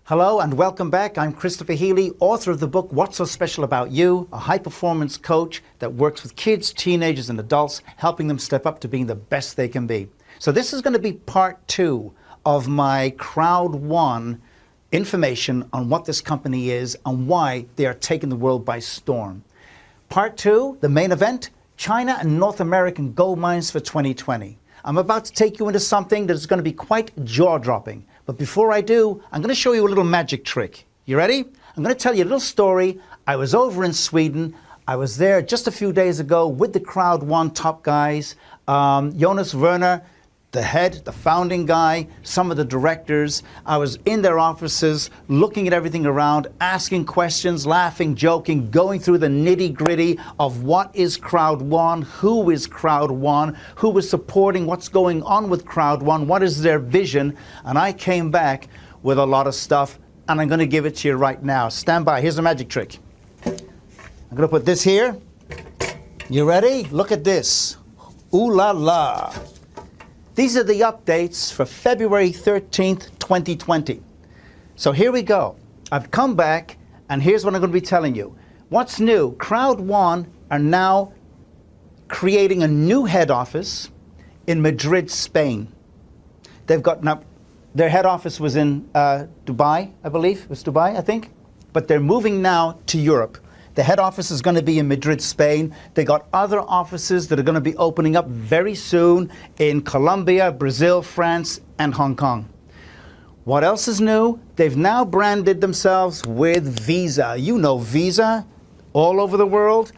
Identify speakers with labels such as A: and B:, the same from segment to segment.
A: Hello and welcome back. I'm Christopher Healy, author of the book, What's So Special About You? A high-performance coach that works with kids, teenagers, and adults, helping them step up to being the best they can be. So this is going to be part 2 of my Crowd One information on what this company is and why they are taking the world by storm. Part 2, the main event, China and North American gold mines for 2020. I'm about to take you into something that is going to be quite jaw-dropping. But before I do, I'm going to show you a little magic trick. You ready? I'm going to tell you a little story. I was over in Sweden. I was there just a few days ago with the Crowd One top guys. Jonas Werner, the head, the founding guy, some of the directors. I was in their offices, looking at everything around, asking questions, laughing, joking, going through the nitty-gritty of what is Crowd One, who is Crowd One, who is supporting what's going on with Crowd One, what is their vision, and I came back with a lot of stuff, and I'm going to give it to you right now. Stand by. Here's a magic trick. I'm going to put this here. You ready? Look at this. Ooh la la. These are the updates for February 13th, 2020. So here we go. I've come back, and here's what I'm going to be telling you. What's new? Crowd One are now creating a new head office in Madrid, Spain. They've got now, their head office was in Dubai, I believe. It was Dubai, I think. But they're moving now to Europe. The head office is going to be in Madrid, Spain. They got other offices that are going to be opening up very soon in Colombia, Brazil, France, and Hong Kong. What else is new? They've now branded themselves with Visa. You know Visa all over the world.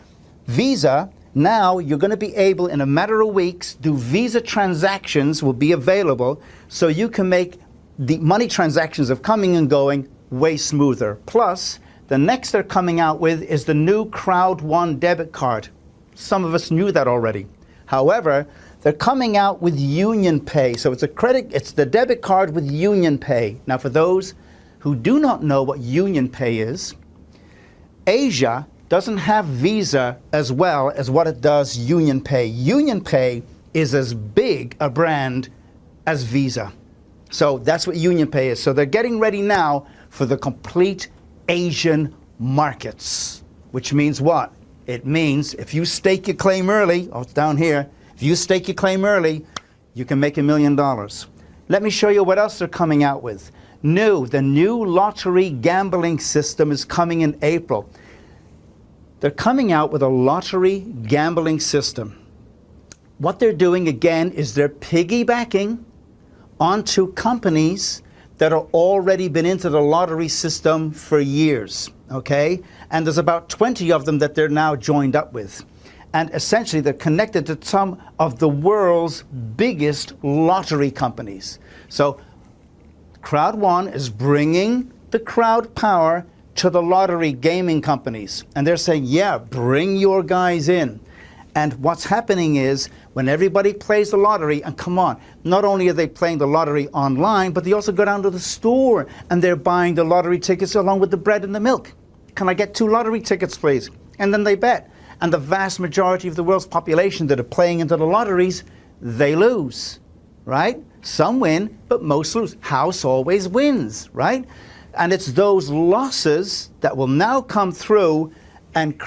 A: Visa, now you're going to be able, in a matter of weeks, do Visa transactions will be available so you can make the money transactions of coming and going way smoother. Plus, the next they're coming out with is the new Crowd One debit card. Some of us knew that already. However, they're coming out with Union Pay. So it's the debit card with Union Pay. Now for those who do not know what Union Pay is, Asia doesn't have Visa as well as what it does Union Pay. Union Pay is as big a brand as Visa. So that's what Union Pay is. So they're getting ready now for the complete Asian markets, which means what? It means if you stake your claim early, oh, it's down here, if you stake your claim early, you can make $1 million. Let me show you what else they're coming out with. The new lottery gambling system is coming in April. They're coming out with a lottery gambling system. What they're doing again is they're piggybacking onto companies that are already been into the lottery system for years, okay? And there's about 20 of them that they're now joined up with. And essentially they're connected to some of the world's biggest lottery companies. So Crowd One is bringing the crowd power to the lottery gaming companies. And they're saying, yeah, bring your guys in. And what's happening is when everybody plays the lottery, and come on, not only are they playing the lottery online, but they also go down to the store and they're buying the lottery tickets along with the bread and the milk. Can I get 2 lottery tickets, please? And then they bet. And the vast majority of the world's population that are playing into the lotteries, they lose, right? Some win, but most lose. House always wins, right? And it's those losses that will now come through, and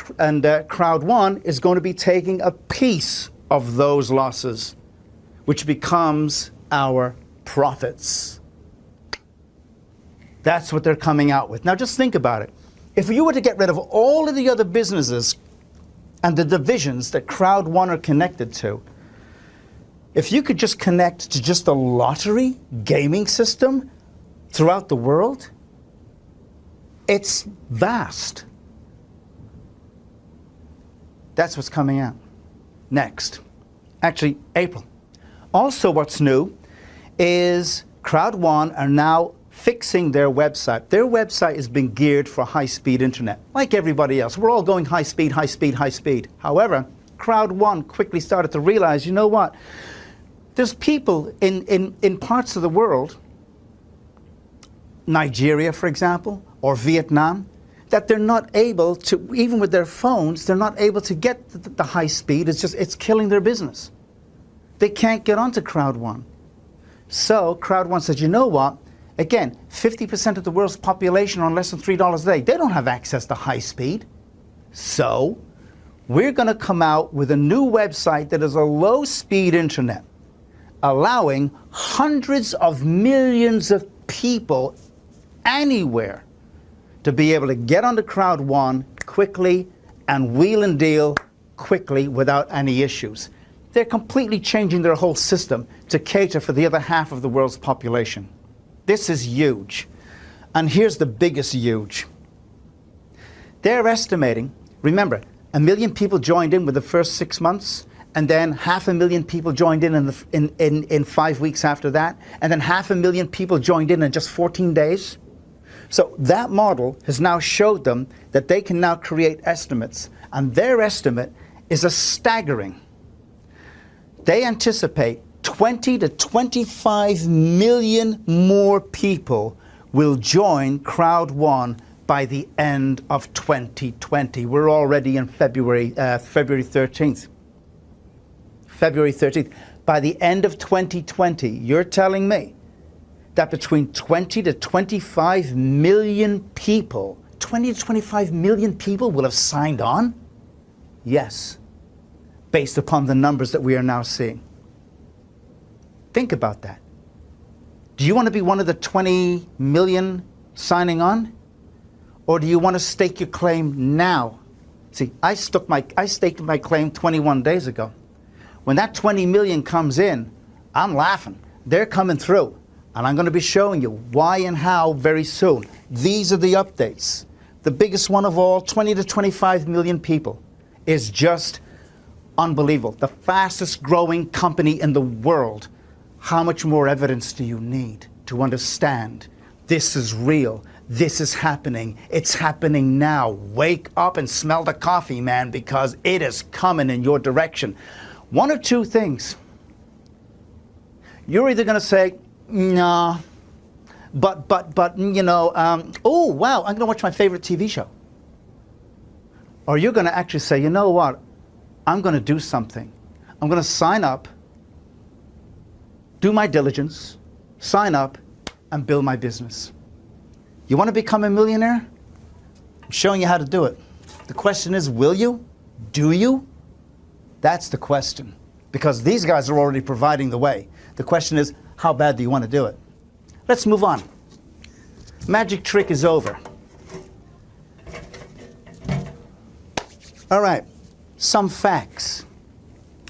A: Crowd One is going to be taking a piece of those losses, which becomes our profits. That's what they're coming out with. Now just think about it. If you were to get rid of all of the other businesses and the divisions that Crowd One are connected to, if you could just connect to just a lottery gaming system throughout the world, it's vast. That's what's coming out next. Actually, April. Also what's new is Crowd One are now fixing their website. Their website has been geared for high-speed internet, like everybody else. We're all going high speed, high speed, high speed. However, Crowd One quickly started to realize, you know what? There's people in parts of the world, Nigeria, for example, or Vietnam, that they're not able to, even with their phones, they're not able to get the high speed. It's killing their business. They can't get onto Crowd One. So Crowd One says, you know what? Again, 50% of the world's population are on less than $3 a day. They don't have access to high speed. So we're going to come out with a new website that is a low-speed internet, allowing hundreds of millions of people anywhere to be able to get onto Crowd One quickly and wheel and deal quickly without any issues. They're completely changing their whole system to cater for the other half of the world's population. This is huge. And here's the biggest huge. They're estimating, remember, 1 million people joined in with the first 6 months, and then 500,000 people joined in 5 weeks after that, and then 500,000 people joined in just 14 days. So that model has now showed them that they can now create estimates, and their estimate is a staggering. They anticipate 20 to 25 million more people will join Crowd One by the end of 2020. We're already in February 13th. February 13th. By the end of 2020, you're telling me that between 20 to 25 million people, 20 to 25 million people will have signed on? Yes, based upon the numbers that we are now seeing. Think about that. Do you want to be one of the 20 million signing on? Or do you want to stake your claim now? See, I staked my claim 21 days ago. When that 20 million comes in, I'm laughing. They're coming through. And I'm going to be showing you why and how very soon. These are the updates. The biggest one of all, 20 to 25 million people, is just unbelievable. The fastest growing company in the world. How much more evidence do you need to understand this is real? This is happening. It's happening now. Wake up and smell the coffee, man, because it is coming in your direction. One of two things. You're either going to say, nah, you know, oh, wow, I'm going to watch my favorite TV show. Or you're going to actually say, you know what, I'm going to do something. I'm going to sign up, do my diligence, sign up, and build my business. You want to become a millionaire? I'm showing you how to do it. The question is, will you? Do you? That's the question. Because these guys are already providing the way. The question is, how bad do you want to do it? Let's move on. Magic trick is over. All right, some facts.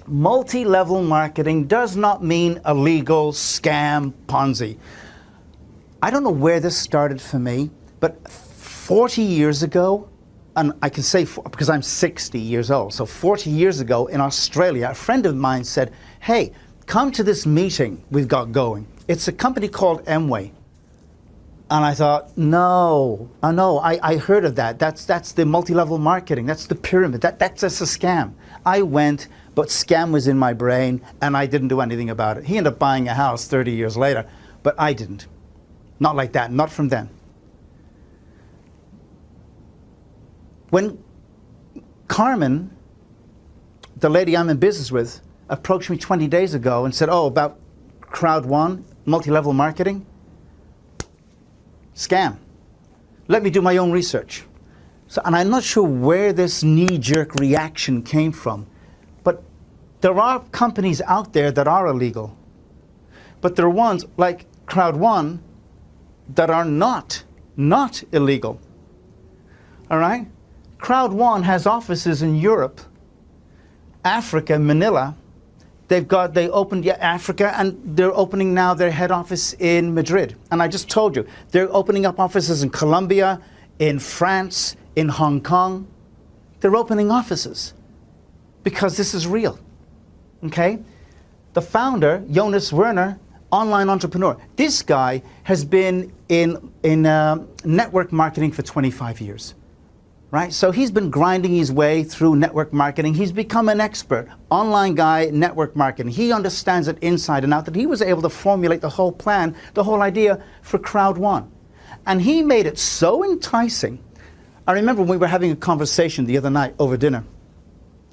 A: Multi-level marketing does not mean illegal scam Ponzi. I don't know where this started for me, but 40 years ago, and I can say because I'm 60 years old, so 40 years ago in Australia, a friend of mine said, hey, come to this meeting we've got going. It's a company called Amway. And I thought, no, I heard of that. That's the multi-level marketing. That's the pyramid. That's just a scam. I went, but scam was in my brain, and I didn't do anything about it. He ended up buying a house 30 years later, but I didn't. Not like that, not from then. When Carmen, the lady I'm in business with, approached me 20 days ago and said, oh, about Crowd One, multi-level marketing, scam. Let me do my own research. So, and I'm not sure where this knee-jerk reaction came from, but there are companies out there that are illegal. But there are ones like Crowd One that are not illegal. All right? Crowd One has offices in Europe, Africa, Manila. They opened Africa, and they're opening now their head office in Madrid. And I just told you, they're opening up offices in Colombia, in France, in Hong Kong. They're opening offices because this is real, okay? The founder, Jonas Werner, online entrepreneur. This guy has been in network marketing for 25 years. Right? So he's been grinding his way through network marketing. He's become an expert, online guy, network marketing. He understands it inside and out, that he was able to formulate the whole plan, the whole idea for Crowd One. And he made it so enticing. I remember we were having a conversation the other night over dinner.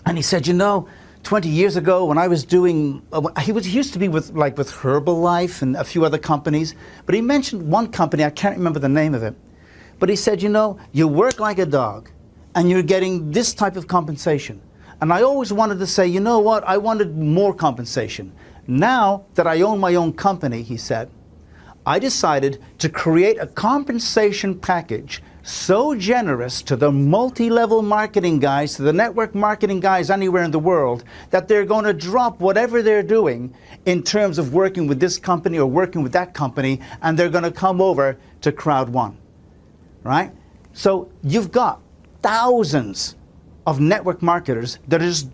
A: And he said, you know, 20 years ago when I was doing, he used to be with Herbalife and a few other companies, but he mentioned one company, I can't remember the name of it, but he said, you know, you work like a dog and you're getting this type of compensation. And I always wanted to say, you know what, I wanted more compensation. Now that I own my own company, he said, I decided to create a compensation package so generous to the multi-level marketing guys, to the network marketing guys anywhere in the world, that they're going to drop whatever they're doing in terms of working with this company or working with that company, and they're going to come over to Crowd One, right? So you've got thousands of network marketers that are just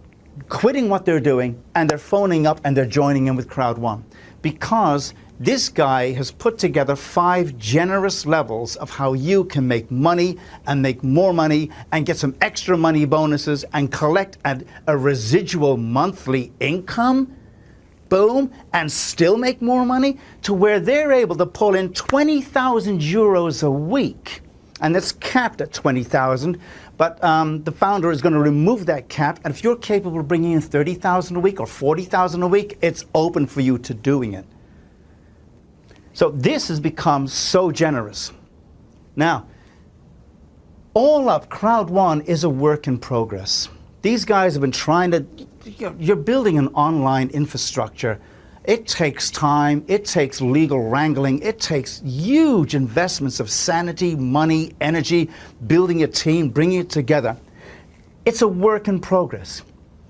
A: quitting what they're doing and they're phoning up and they're joining in with Crowd One, because this guy has put together 5 generous levels of how you can make money and make more money and get some extra money bonuses and collect a residual monthly income, boom, and still make more money, to where they're able to pull in 20,000 euros a week. And it's capped at 20,000, but the founder is going to remove that cap. And if you're capable of bringing in 30,000 a week or 40,000 a week, it's open for you to doing it. So this has become so generous. Now, all up, Crowd One is a work in progress. These guys have been trying to, you're building an online infrastructure. It takes time, it takes legal wrangling, it takes huge investments of sanity, money, energy, building a team, bringing it together. It's a work in progress.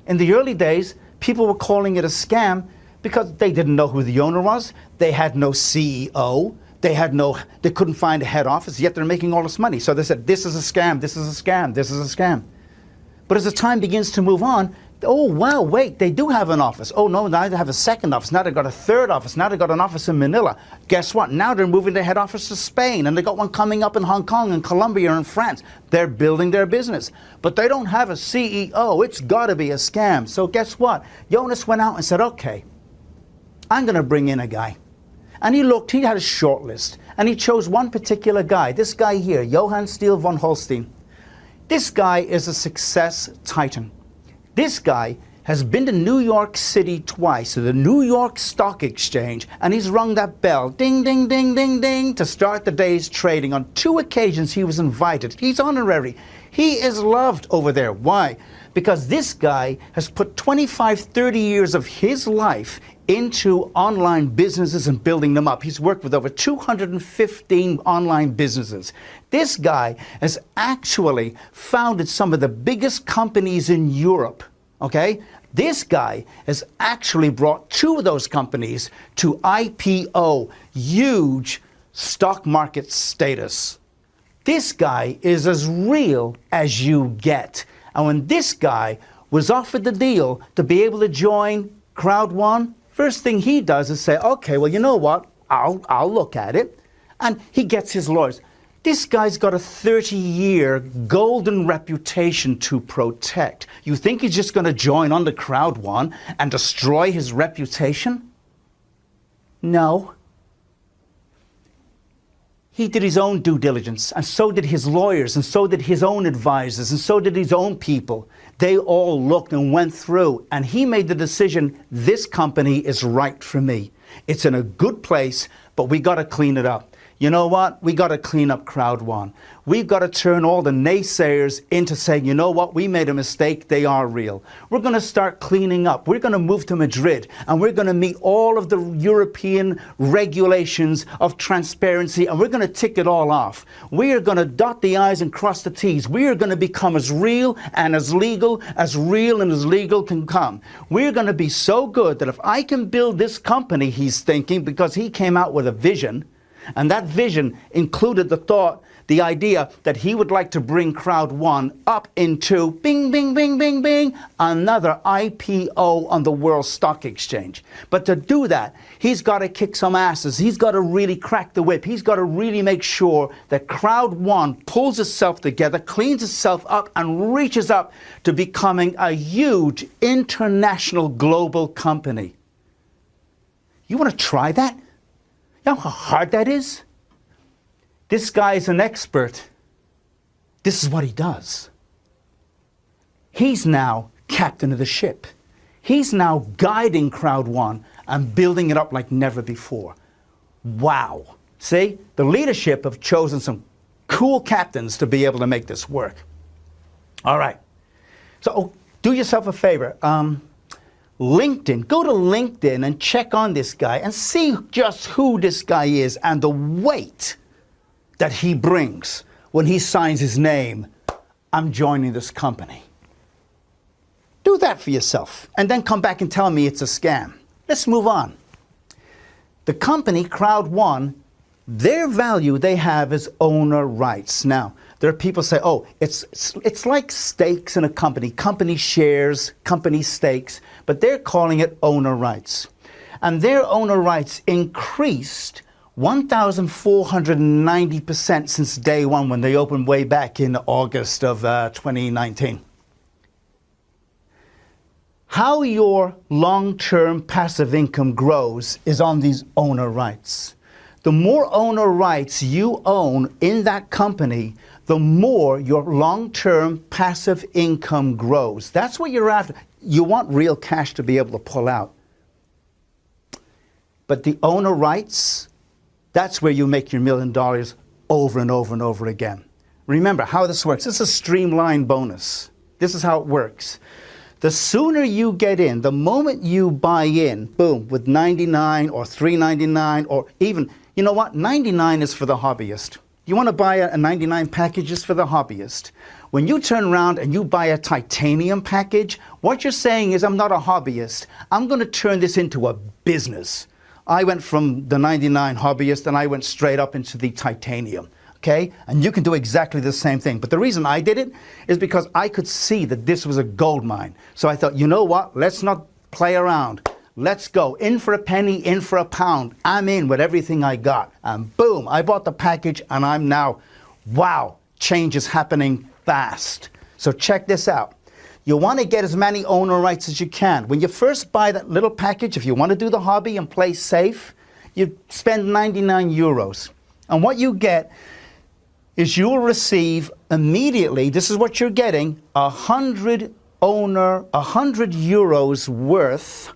A: In the early days, people were calling it a scam because they didn't know who the owner was. They had no CEO. They couldn't find a head office, yet they're making all this money. So they said, this is a scam, this is a scam, this is a scam. But as the time begins to move on, oh, wow, wait, they do have an office. Oh, no, now they have a second office. Now they've got a third office. Now they've got an office in Manila. Guess what? Now they're moving their head office to Spain, and they got one coming up in Hong Kong and Colombia and France. They're building their business. But they don't have a CEO. It's got to be a scam. So guess what? Jonas went out and said, okay, I'm going to bring in a guy. And he looked, he had a short list, and he chose one particular guy, this guy here, Johann Steele von Holstein. This guy is a success titan. This guy has been to New York City twice, to the New York Stock Exchange, and he's rung that bell, ding, ding, ding, ding, ding, to start the day's trading. On 2 occasions he was invited. He's honorary. He is loved over there. Why? Because this guy has put 25, 30 years of his life into online businesses and building them up. He's worked with over 215 online businesses. This guy has actually founded some of the biggest companies in Europe, okay? This guy has actually brought 2 of those companies to IPO, huge stock market status. This guy is as real as you get. And when this guy was offered the deal to be able to join Crowd One, first thing he does is say, okay, well, you know what? I'll look at it. And he gets his lawyers. This guy's got a 30-year golden reputation to protect. You think he's just going to join on the Crowd One and destroy his reputation? No. He did his own due diligence, and so did his lawyers, and so did his own advisors, and so did his own people. They all looked and went through, and he made the decision, this company is right for me. It's in a good place, but we got to clean it up. You know what? We got to clean up Crowd One. We've got to turn all the naysayers into saying, you know what? We made a mistake. They are real. We're going to start cleaning up. We're going to move to Madrid, and we're going to meet all of the European regulations of transparency, and we're going to tick it all off. We are going to dot the I's and cross the T's. We are going to become as real and as legal as real and as legal can come. We're going to be so good that if I can build this company, he's thinking, because he came out with a vision, and that vision included the thought, the idea that he would like to bring Crowd One up into bing, bing, bing, bing, bing, another IPO on the World Stock Exchange. But to do that, he's got to kick some asses. He's got to really crack the whip. He's got to really make sure that Crowd One pulls itself together, cleans itself up, and reaches up to becoming a huge international global company. You want to try that? You know how hard that is? This guy is an expert. This is what he does. He's now captain of the ship. He's now guiding Crowd One and building it up like never before. Wow. See, the leadership have chosen some cool captains to be able to make this work. All right. So do yourself a favor. LinkedIn, go to LinkedIn and check on this guy and see just who this guy is and the weight that he brings when he signs his name, I'm joining this company. Do that for yourself and then come back and tell me it's a scam. Let's move on. The company, Crowd One, their value they have is owner rights. Now, there are people say, oh, it's like stakes in a company shares, company stakes, but they're calling it owner rights. And their owner rights increased 1,490% since day one when they opened way back in August of 2019. How your long-term passive income grows is on these owner rights. The more owner rights you own in that company, the more your long-term passive income grows. That's what you're after. You want real cash to be able to pull out. But the owner rights, that's where you make your $1 million over and over and over again. Remember how this works. This is a streamlined bonus. This is how it works. The sooner you get in, the moment you buy in, boom, with 99 or 399 or even, you know what, 99 is for the hobbyist. You want to buy a 99 package is for the hobbyist. When you turn around and you buy a titanium package, what you're saying is I'm not a hobbyist. I'm going to turn this into a business. I went from the 99 hobbyist and I went straight up into the titanium. Okay? And you can do exactly the same thing. But the reason I did it is because I could see that this was a gold mine. So I thought, you know what? Let's not play around. Let's go. In for a penny, in for a pound. I'm in with everything I got. And boom, I bought the package and I'm now, wow, change is happening fast. So check this out. You want to get as many owner rights as you can. When you first buy that little package, if you want to do the hobby and play safe, you spend 99 euros. And what you get is you'll receive immediately, this is what you're getting, 100 euros worth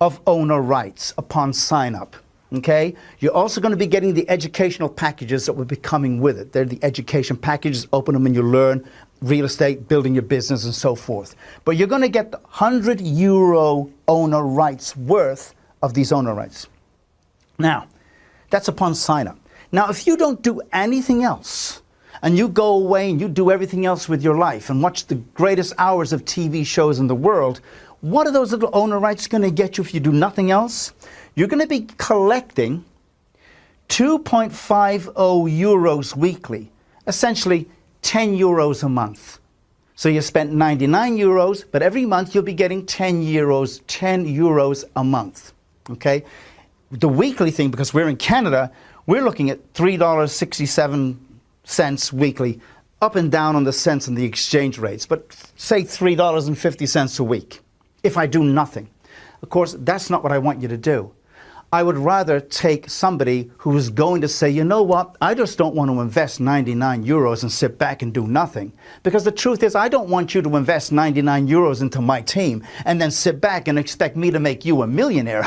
A: of owner rights upon sign up. Okay? You're also going to be getting the educational packages that will be coming with it. They're the education packages, open them and you learn real estate, building your business and so forth. But you're going to get the 100 euro owner rights worth of these owner rights. Now, that's upon sign up. Now, if you don't do anything else, and you go away and you do everything else with your life and watch the greatest hours of TV shows in the world, what are those little owner rights going to get you if you do nothing else? You're going to be collecting 2.50 euros weekly, essentially 10 euros a month. So you spent 99 euros, but every month you'll be getting 10 euros a month. Okay? The weekly thing, because we're in Canada, we're looking at $3.67 weekly, up and down on the cents and the exchange rates, but say $3.50 a week if I do nothing. Of course, that's not what I want you to do. I would rather take somebody who is going to say, you know what, I just don't want to invest 99 euros and sit back and do nothing. Because the truth is, I don't want you to invest 99 euros into my team and then sit back and expect me to make you a millionaire.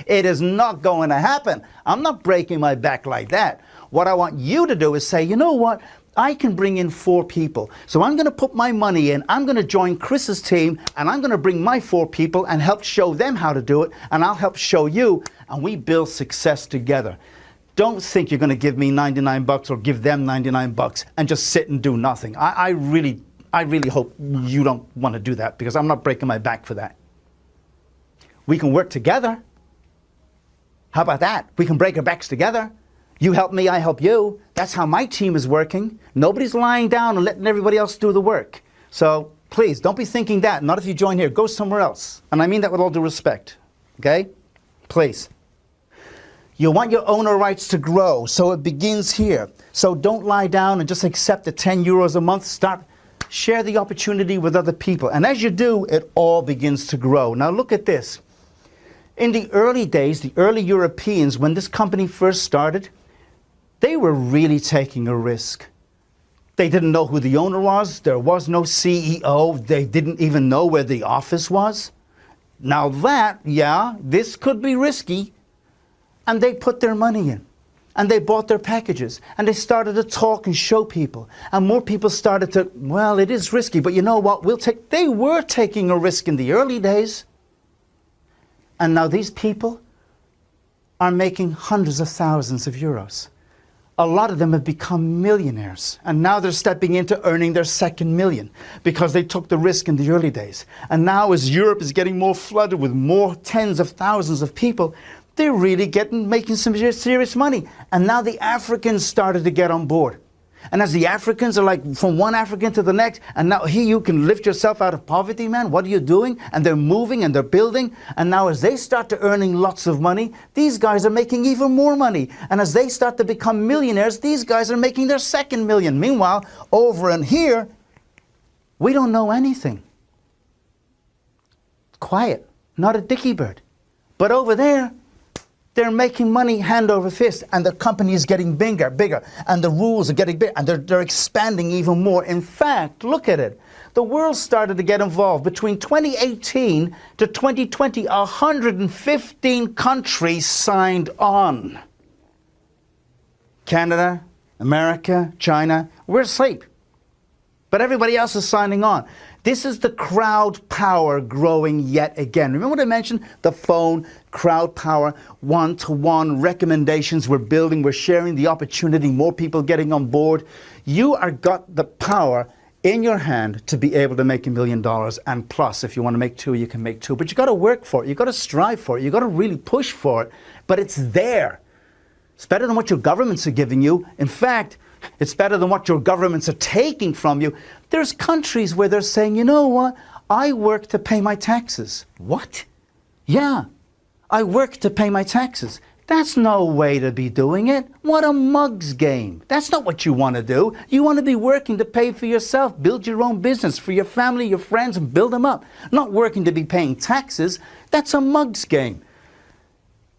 A: It is not going to happen. I'm not breaking my back like that. What I want you to do is say, you know what, I can bring in 4 people. So I'm going to put my money in, I'm going to join Chris's team, and I'm going to bring my 4 people and help show them how to do it, and I'll help show you, and we build success together. Don't think you're going to give me 99 bucks or give them 99 bucks and just sit and do nothing. I really hope you don't want to do that, because I'm not breaking my back for that. We can work together. How about that? We can break our backs together. You help me, I help you. That's how my team is working. Nobody's lying down and letting everybody else do the work. So please, don't be thinking that. Not if you join here. Go somewhere else. And I mean that with all due respect. Okay? Please. You want your owner rights to grow, so it begins here. So don't lie down and just accept the 10 euros a month. Share the opportunity with other people. And as you do, it all begins to grow. Now look at this. In the early days, the early Europeans, when this company first started, they were really taking a risk. They didn't know who the owner was. There was no CEO. They didn't even know where the office was. Now that, yeah, this could be risky. And they put their money in. And they bought their packages. And they started to talk and show people. And more people started to, well, it is risky, but you know what? They were taking a risk in the early days. And now these people are making hundreds of thousands of euros. A lot of them have become millionaires, and now they're stepping into earning their second million because they took the risk in the early days. And now as Europe is getting more flooded with more tens of thousands of people, they're really making some serious money. And now the Africans started to get on board. And as the Africans are like from one African to the next, and now here you can lift yourself out of poverty, man. What are you doing? And they're moving and they're building. And now as they start to earning lots of money, these guys are making even more money. And as they start to become millionaires, these guys are making their second million. Meanwhile, over in here, we don't know anything. Quiet, not a dicky bird. But over there, they're making money hand over fist, and the company is getting bigger, and the rules are getting bigger, and they're expanding even more. In fact, look at it. The world started to get involved. Between 2018 to 2020, 115 countries signed on. Canada, America, China, we're asleep. But everybody else is signing on. This is the crowd power growing yet again. Remember what I mentioned? The phone, crowd power, one-to-one recommendations. We're building, we're sharing the opportunity, more people getting on board. You are got the power in your hand to be able to make $1 million and plus. If you want to make two, you can make two. But you got to work for it. You got to strive for it. You got to really push for it. But it's there. It's better than what your governments are giving you. In fact, it's better than what your governments are taking from you. There's countries where they're saying, you know what? I work to pay my taxes. What? Yeah, I work to pay my taxes. That's no way to be doing it. What a mug's game. That's not what you want to do. You want to be working to pay for yourself, build your own business for your family, your friends, and build them up. Not working to be paying taxes. That's a mug's game.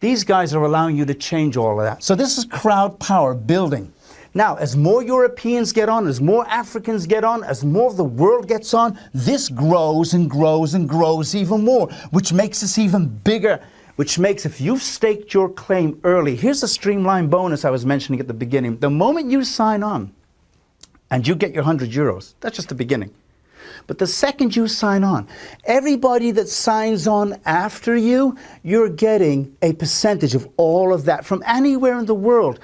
A: These guys are allowing you to change all of that. So this is crowd power building. Now, as more Europeans get on, as more Africans get on, as more of the world gets on, this grows and grows and grows even more, which makes this even bigger, which makes, if you've staked your claim early, here's a streamlined bonus I was mentioning at the beginning. The moment you sign on and you get your 100 euros, that's just the beginning. But the second you sign on, everybody that signs on after you, you're getting a percentage of all of that from anywhere in the world.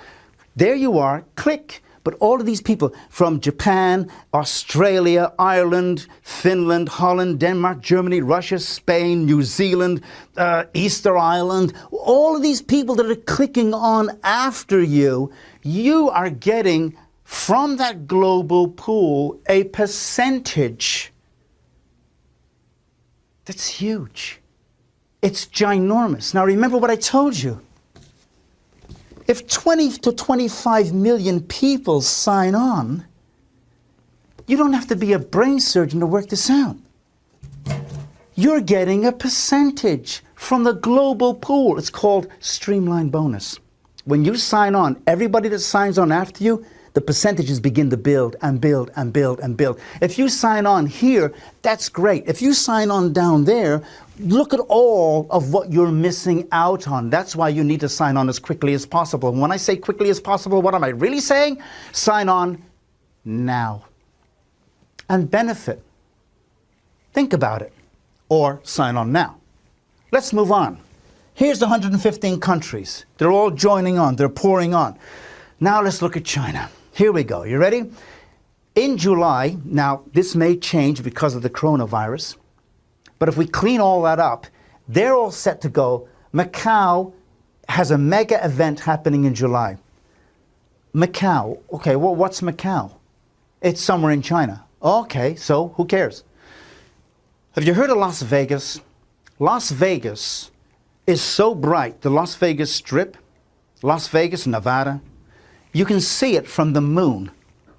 A: There you are, click. But all of these people from Japan, Australia, Ireland, Finland, Holland, Denmark, Germany, Russia, Spain, New Zealand, Easter Island, all of these people that are clicking on after you, you are getting from that global pool a percentage. That's huge. It's ginormous. Now remember what I told you. If 20 to 25 million people sign on, you don't have to be a brain surgeon to work this out. You're getting a percentage from the global pool. It's called Streamlined bonus. When you sign on, everybody that signs on after you, the percentages begin to build and build and build and build. If you sign on here, that's great. If you sign on down there, look at all of what you're missing out on. That's why you need to sign on as quickly as possible. And when I say quickly as possible, what am I really saying? Sign on now and benefit. Think about it. Or sign on now. Let's move on. Here's the 115 countries. They're all joining on. They're pouring on. Now let's look at China. Here we go. You ready? In July, now this may change because of the coronavirus, but if we clean all that up, they're all set to go. Macau has a mega event happening in July. Macau. Okay, well, what's Macau? It's somewhere in China. Okay, so who cares? Have you heard of Las Vegas? Las Vegas is so bright, the Las Vegas Strip, Las Vegas, Nevada, you can see it from the moon.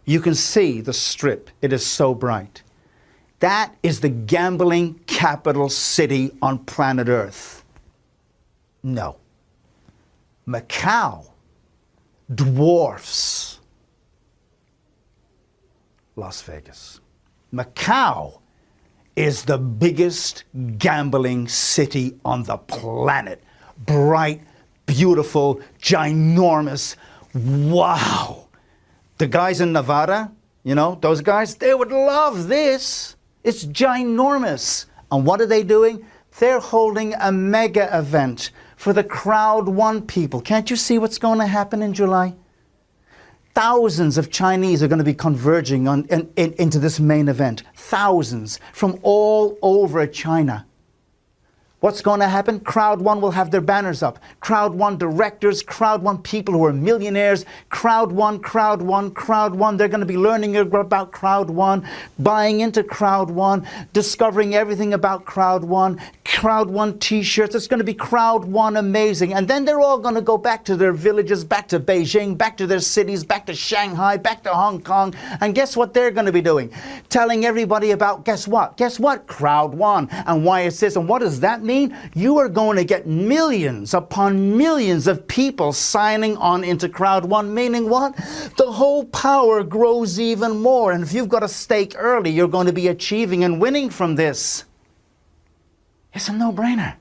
A: You can see the Strip. It is so bright. That is the gambling capital city on planet Earth. No. Macau dwarfs Las Vegas. Macau is the biggest gambling city on the planet. Bright, beautiful, ginormous. Wow. The guys in Nevada, you know, those guys, they would love this. It's ginormous. And what are they doing? They're holding a mega event for the Crowd One people. Can't you see what's going to happen in July? Thousands of Chinese are going to be converging into this main event. Thousands from all over China. What's going to happen? Crowd One will have their banners up. Crowd One directors, Crowd One people who are millionaires, Crowd One, Crowd One, Crowd One. They're going to be learning about Crowd One, buying into Crowd One, discovering everything about Crowd One t-shirts. It's going to be Crowd One amazing. And then they're all going to go back to their villages, back to Beijing, back to their cities, back to Shanghai, back to Hong Kong. And guess what they're going to be doing? Telling everybody about, guess what? Guess what? Crowd One. And why it's this. And what does that mean? You are going to get millions upon millions of people signing on into Crowd One, meaning what? The whole power grows even more. And if you've got a stake early, you're going to be achieving and winning from this. It's a no-brainer.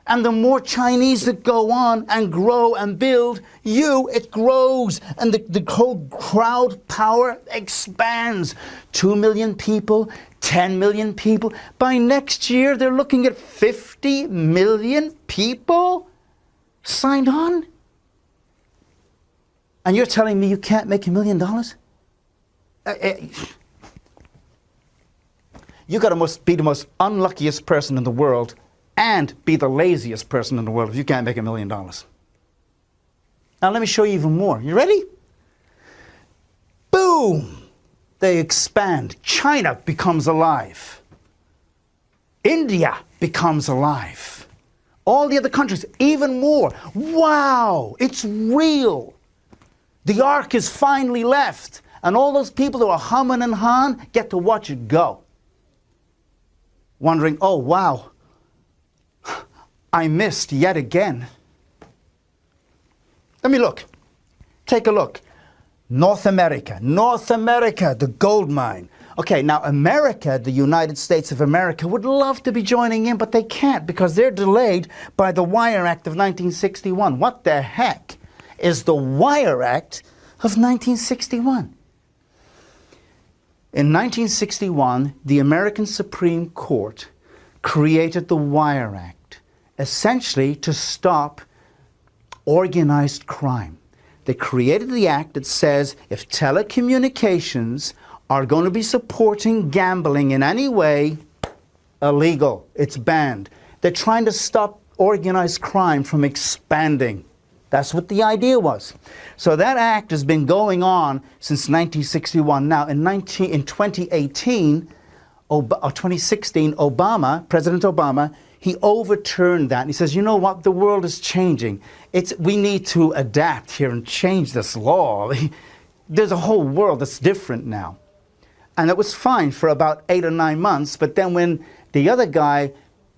A: And the more Chinese that go on and grow and build, it grows. And the whole crowd power expands. 2 million people, 10 million people. By next year, they're looking at 50 million people signed on. And you're telling me you can't make $1 million? You got to be the most unluckiest person in the world and be the laziest person in the world if you can't make $1 million. Now let me show you even more. You ready? Boom! They expand. China becomes alive. India becomes alive. All the other countries, even more. Wow! It's real. The ark is finally left. And all those people who are humming and hawing get to watch it go. Wondering, oh, wow. I missed yet again. Let me look. Take a look. North America, the gold mine. Okay, now America, the United States of America, would love to be joining in, but they can't because they're delayed by the Wire Act of 1961. What the heck is the Wire Act of 1961? In 1961, the American Supreme Court created the Wire Act, essentially to stop organized crime. They created the act that says if telecommunications are going to be supporting gambling in any way, illegal. It's banned. They're trying to stop organized crime from expanding. That's what the idea was. So that act has been going on since 1961. Now, in 2018, or 2016, President Obama, he overturned that. And he says, you know what? The world is changing. We need to adapt here and change this law. There's a whole world that's different now. And it was fine for about 8 or 9 months. But then when the other guy,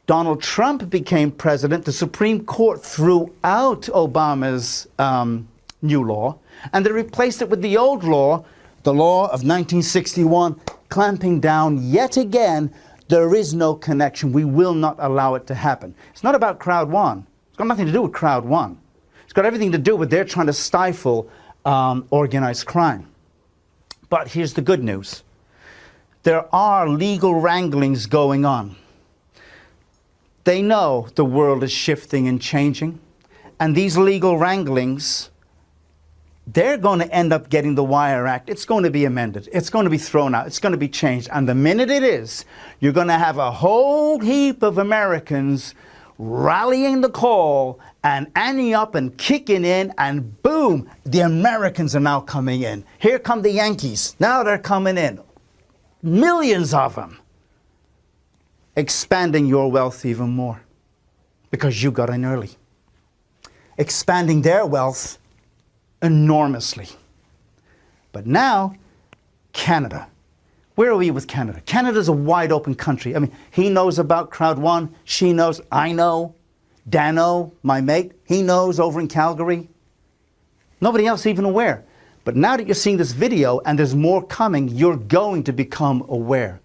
A: Donald Trump, became president, the Supreme Court threw out Obama's new law. And they replaced it with the old law, the law of 1961, clamping down yet again. There is no connection. We will not allow it to happen. It's not about Crowd One. It's got nothing to do with Crowd One. It's got everything to do with they're trying to stifle organized crime. But here's the good news. There are legal wranglings going on. They know the world is shifting and changing. And these legal wranglings, they're going to end up getting the Wire Act. It's going to be amended. It's going to be thrown out. It's going to be changed. And the minute it is, you're going to have a whole heap of Americans rallying the call and anteing up and kicking in, and boom, the Americans are now coming in. Here come the Yankees. Now they're coming in. Millions of them. Expanding your wealth even more because you got in early. Expanding their wealth enormously. But now, Canada. Where are we with Canada? Canada's a wide open country. I mean, he knows about Crowd One. She knows. I know. Dano, my mate, he knows over in Calgary. Nobody else even aware. But now that you're seeing this video and there's more coming, you're going to become aware.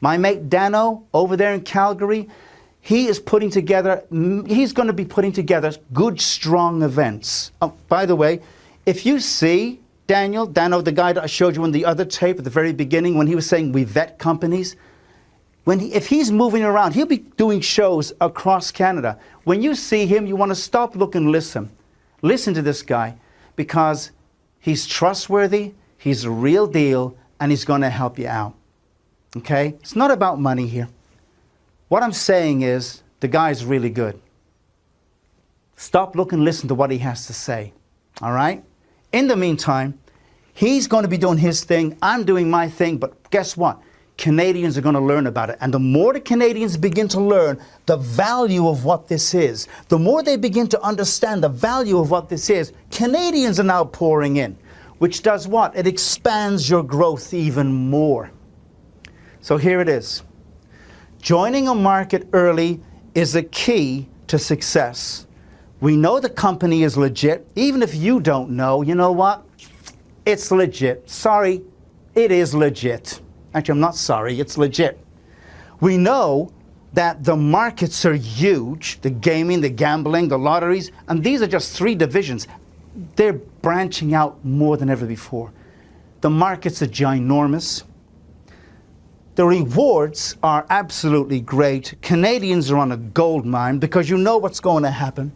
A: My mate Dano over there in Calgary, he's going to be putting together good, strong events. Oh, by the way, if you see Dano, the guy that I showed you in the other tape at the very beginning when he was saying we vet companies, if he's moving around, he'll be doing shows across Canada. When you see him, you want to stop, look, and listen. Listen to this guy because he's trustworthy, he's a real deal, and he's going to help you out. Okay? It's not about money here. What I'm saying is the guy's really good. Stop, look, and listen to what he has to say. All right? In the meantime, he's going to be doing his thing. I'm doing my thing. But guess what? Canadians are going to learn about it. And the more the Canadians begin to learn the value of what this is, the more they begin to understand the value of what this is, Canadians are now pouring in. Which does what? It expands your growth even more. So here it is. Joining a market early is a key to success. We know the company is legit. Even if you don't know, you know what? It's legit. Sorry, it is legit. Actually, I'm not sorry, it's legit. We know that the markets are huge, the gaming, the gambling, the lotteries, and these are just 3 divisions. They're branching out more than ever before. The markets are ginormous. The rewards are absolutely great. Canadians are on a gold mine because you know what's going to happen.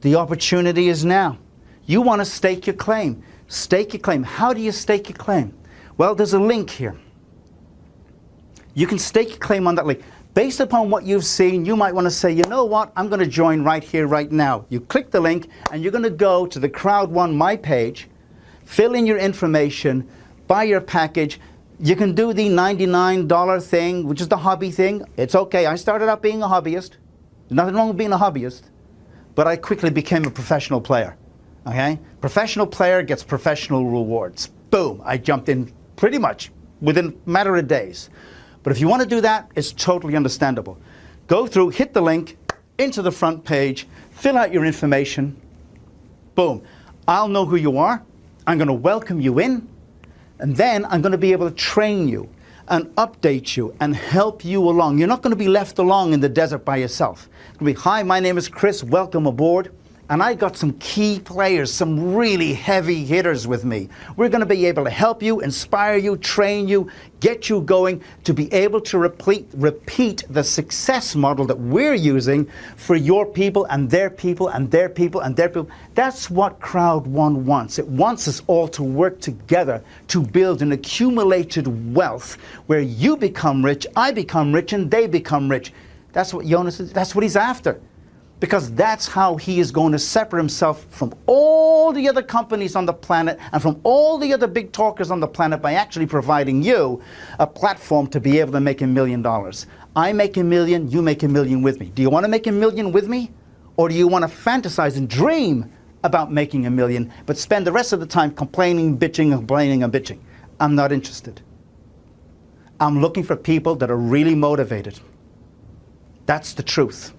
A: The opportunity is now. You want to stake your claim. Stake your claim. How do you stake your claim? Well, there's a link here. You can stake your claim on that link. Based upon what you've seen, you might want to say, you know what, I'm going to join right here, right now. You click the link, and you're going to go to the Crowd1 My page, fill in your information, buy your package. You can do the $99 thing, which is the hobby thing. It's okay. I started out being a hobbyist. There's nothing wrong with being a hobbyist. But I quickly became a professional player. Okay? Professional player gets professional rewards. Boom. I jumped in pretty much within a matter of days. But if you want to do that, it's totally understandable. Go through, hit the link, into the front page, fill out your information. Boom. I'll know who you are. I'm going to welcome you in. And then I'm going to be able to train you and update you and help you along. You're not going to be left along in the desert by yourself. It's going to be, hi, my name is Chris. Welcome aboard. And I got some key players, some really heavy hitters with me. We're going to be able to help you, inspire you, train you, get you going to be able to repeat the success model that we're using for your people and their people and their people and their people. That's what Crowd1 wants. It wants us all to work together to build an accumulated wealth where you become rich, I become rich, and they become rich. That's what Jonas is, that's what he's after. Because that's how he is going to separate himself from all the other companies on the planet and from all the other big talkers on the planet by actually providing you a platform to be able to make $1 million. I make $1 million, you make $1 million with me. Do you want to make $1 million with me? Or do you want to fantasize and dream about making $1 million, but spend the rest of the time complaining, bitching, complaining, and bitching? I'm not interested. I'm looking for people that are really motivated. That's the truth.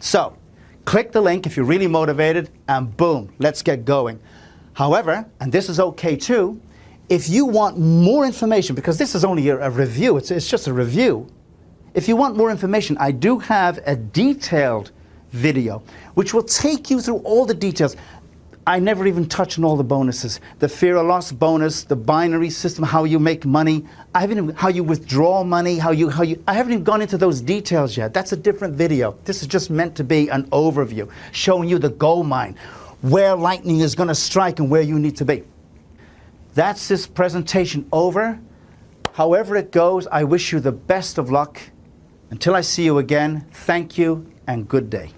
A: So, click the link if you're really motivated, and boom, let's get going. However, and this is okay too, if you want more information, because this is only a review, it's just a review. If you want more information, I do have a detailed video, which will take you through all the details. I never even touched on all the bonuses. The fear of loss bonus, the binary system, how you make money, how you withdraw money, I haven't even gone into those details yet. That's a different video. This is just meant to be an overview, showing you the gold mine, where lightning is going to strike and where you need to be. That's this presentation over. However it goes, I wish you the best of luck. Until I see you again, thank you and good day.